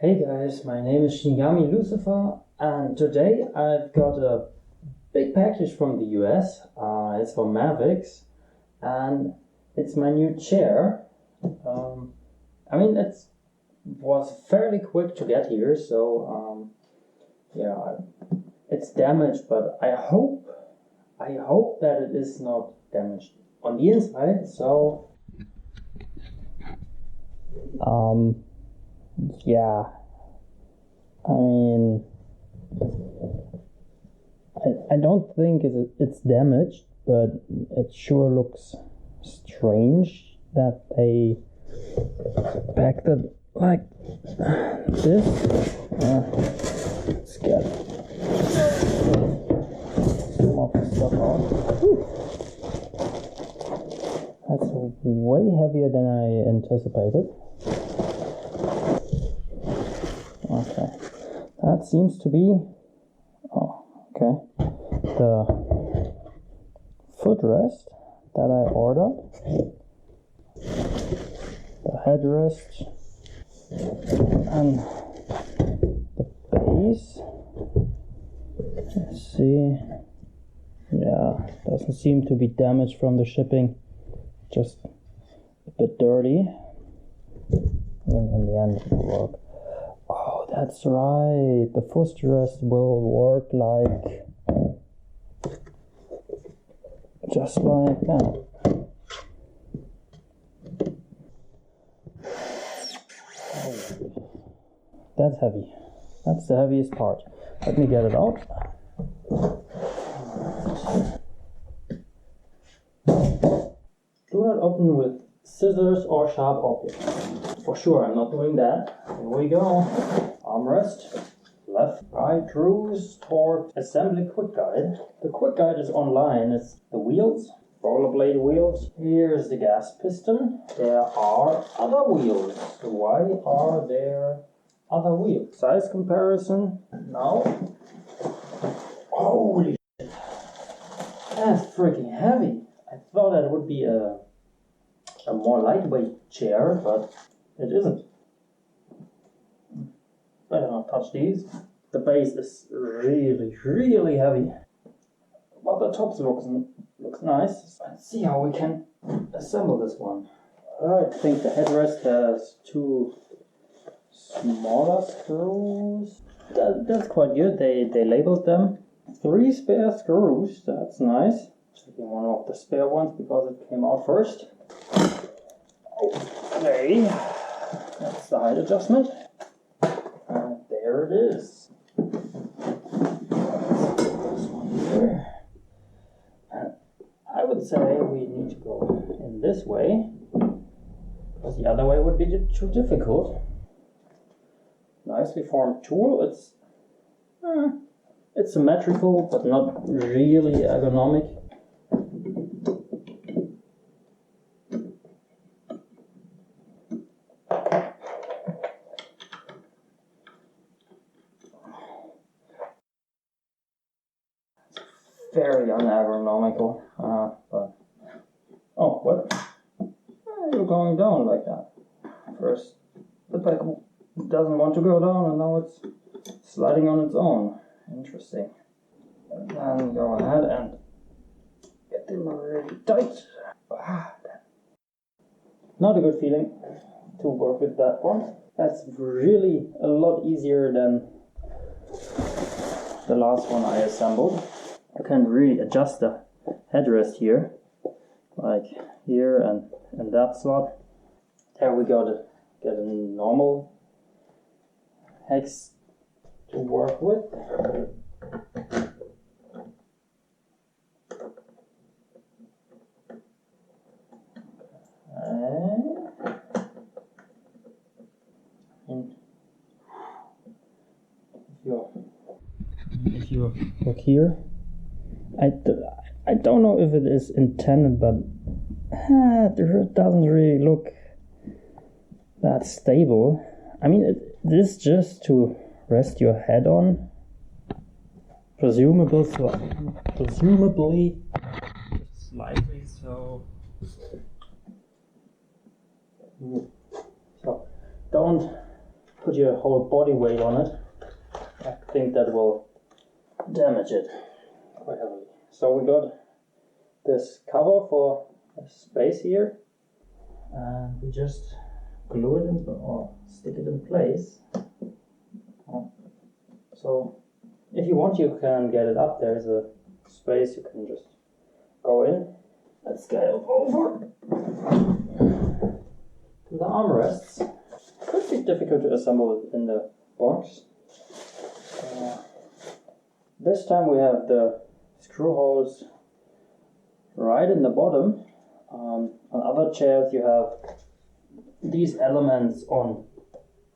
Hey guys, my name is Shinigami Lucifer, and today I've got a big package from the US. It's from Mavix, and it's my new chair. It was fairly quick to get here, so it's damaged, but I hope that it is not damaged on the inside. So yeah, I don't think it's damaged, but it sure looks strange that they packed it like this. Let's get some of the stuff out. Whew. That's way heavier than I anticipated. Okay, that seems to be, the footrest that I ordered, the headrest, and the base. Let's see, yeah, doesn't seem to be damaged from the shipping, just a bit dirty. In the end it will work. Oh, that's right. The footrest will work just like that. Oh, that's heavy. That's the heaviest part. Let me get it out. Do not open with scissors or sharp objects. For sure, I'm not doing that. Here we go. Armrest. Left, right, cruise, torque, assembly quick guide. The quick guide is online. It's the wheels, rollerblade wheels. Here's the gas piston. There are other wheels. Why are there other wheels? Size comparison. Now. Holy shit. That's freaking heavy. I thought that would be a more lightweight chair, but it isn't. Better not touch these. The base is really heavy, but the top looks nice. Let's see how we can assemble this one. I think the headrest has 2 smaller screws. That's quite good. They labeled them. 3 spare screws. That's nice. Taking one of the spare ones because it came out first. Okay, that's the height adjustment. And there it is. This one here. And I would say we need to go in this way, because the other way would be too difficult. Nicely formed tool. It's symmetrical, but not really ergonomic. Very unergonomical, but oh, what? You're going down like that. First, the bike doesn't want to go down, and now it's sliding on its own. Interesting. And then go ahead and get them really tight. Not a good feeling to work with that one. That's really a lot easier than the last one I assembled. I can really adjust the headrest here, like here and in that slot. There we go to get a normal hex to work with. And if you look here, I don't know if it is intended, but it doesn't really look that stable. This is just to rest your head on, presumably slightly so. So don't put your whole body weight on it, I think that will damage it quite heavily. So we got this cover for a space here, and we just glue it in, or stick it in place. So if you want, you can get it up. There's a space you can just go in. Let's get over to the armrests. Could be difficult to assemble in the box. This time we have the screw holes right in the bottom. On other chairs you have these elements on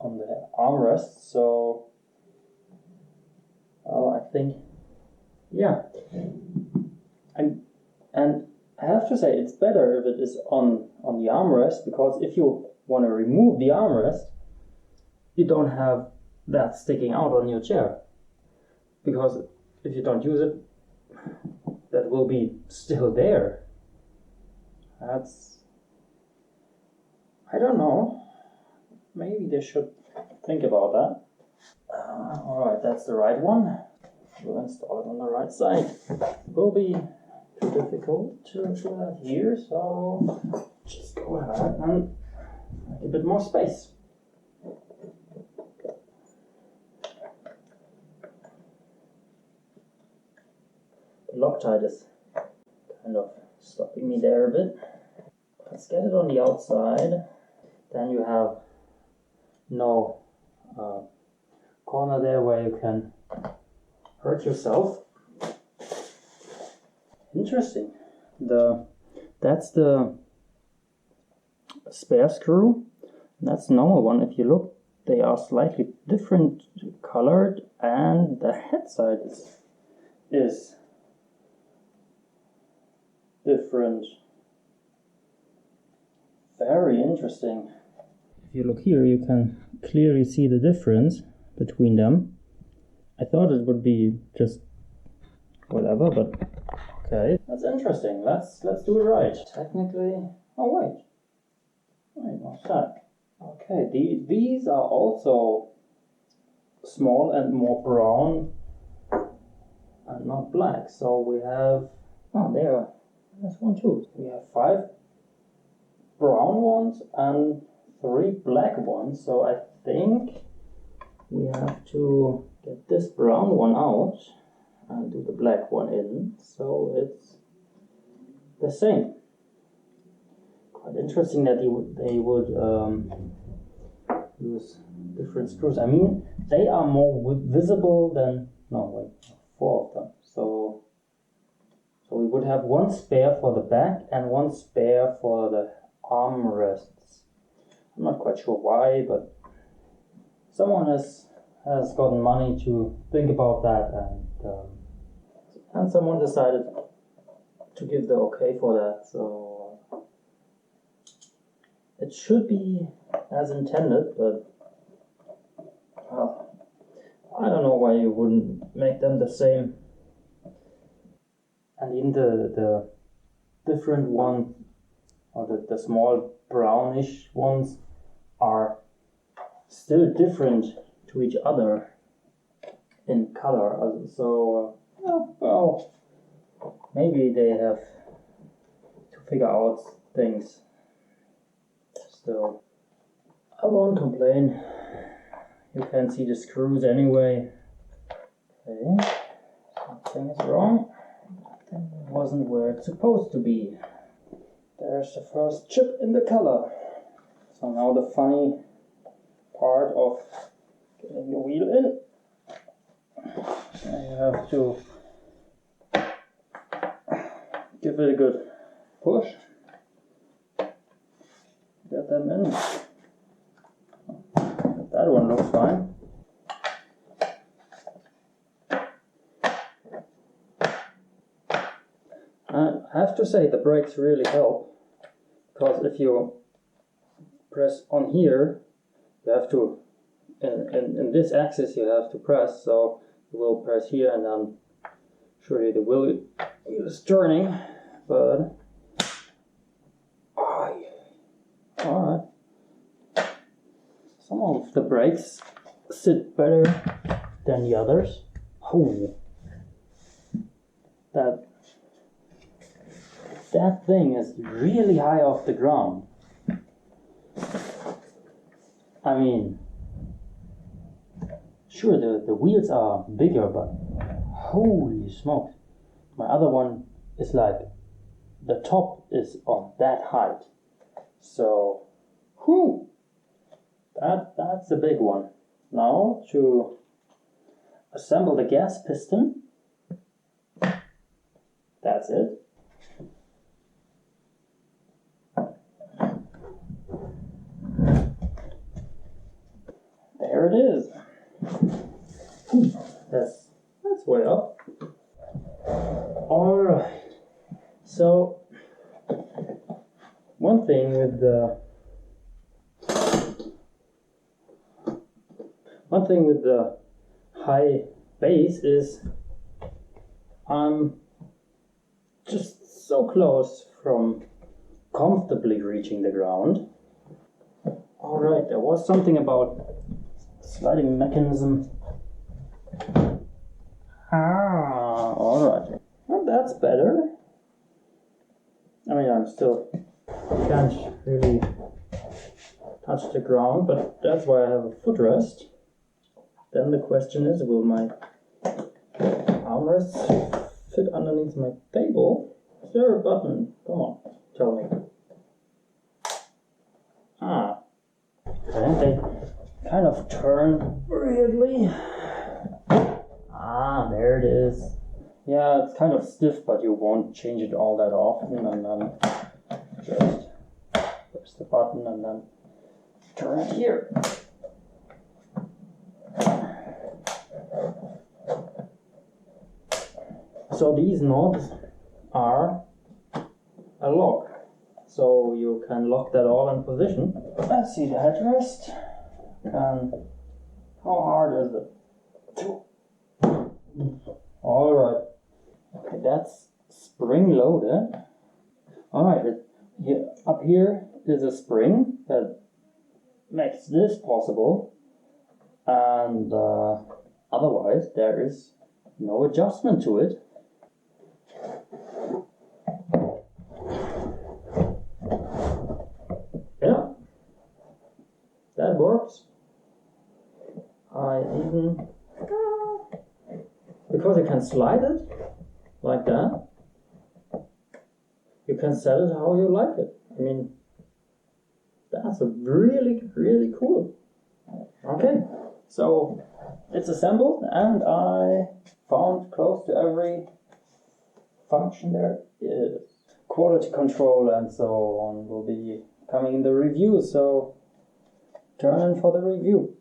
the armrest. So I think, yeah, and I have to say it's better if it is on the armrest, because if you want to remove the armrest, you don't have that sticking out on your chair, because if you don't use it, that will be still there. That's, I don't know, maybe they should think about that. Alright, that's the right one. We'll install it on the right side. It will be too difficult to do that here, so just go ahead and make a bit more space. The Loctite is kind of stopping me there a bit. Let's get it on the outside. Then you have no corner there where you can hurt yourself. Interesting. That's the spare screw. That's the normal one. If you look, they are slightly different colored, and the head side is different. Very interesting. If you look here, you can clearly see the difference between them. I thought it would be just whatever, but okay. That's interesting. Let's do it right. Technically, oh wait, what's that? Okay, these are also small and more brown and not black. So we have, there's one too. We have 5 brown ones and 3 black ones. So I think we have to get this brown one out and do the black one in, so it's the same. Quite interesting that they would use different screws. I mean, they are more visible than, 4 of them. So we would have one spare for the back and one spare for the armrests. I'm not quite sure why, but someone has gotten money to think about that, and someone decided to give the okay for that. So it should be as intended, but I don't know why you wouldn't make them the same. And in the different one, or the small brownish ones, are still different to each other in color. So well, maybe they have to figure out things. Still, I won't complain. You can see the screws anyway. Okay, something is wrong. Something wasn't where it's supposed to be. There's the first chip in the color. So now the funny part of getting the wheel in. You have to give it a good push. Get them in. That one looks fine. I have to say the brakes really help, because if you press on here, you have to, in this axis you have to press, so you will press here and then surely the wheel is turning, but alright. Some of the brakes sit better than the others. Oh, that thing is really high off the ground. I mean, sure, the wheels are bigger, but holy smokes. My other one is like, the top is on that height. So, whew, that's a big one. Now to assemble the gas piston. That's it. There it is. That's way up. Alright. So one thing with the high base is I'm just so close from comfortably reaching the ground. Alright, there was something about sliding mechanism. Alright. Well, that's better. I mean, I'm still can't really touch the ground, but that's why I have a footrest. Then the question is, will my armrest fit underneath my table? Is there a button? Come on, tell me. And they kind of turn weirdly. There it is. Yeah, it's kind of stiff, but you won't change it all that often, and then just press the button and then turn it here. So these knobs are a lock, so you can lock that all in position. Let's see the headrest, and how hard is it? Alright, okay, that's spring loaded. Alright, up here is a spring that makes this possible, and otherwise there is no adjustment to it. Yeah, that works. I even, because you can slide it like that, you can set it how you like it. I mean, that's really, really cool. Okay, so it's assembled, and I found close to every function there is. Quality control and so on will be coming in the review, so turn in for the review.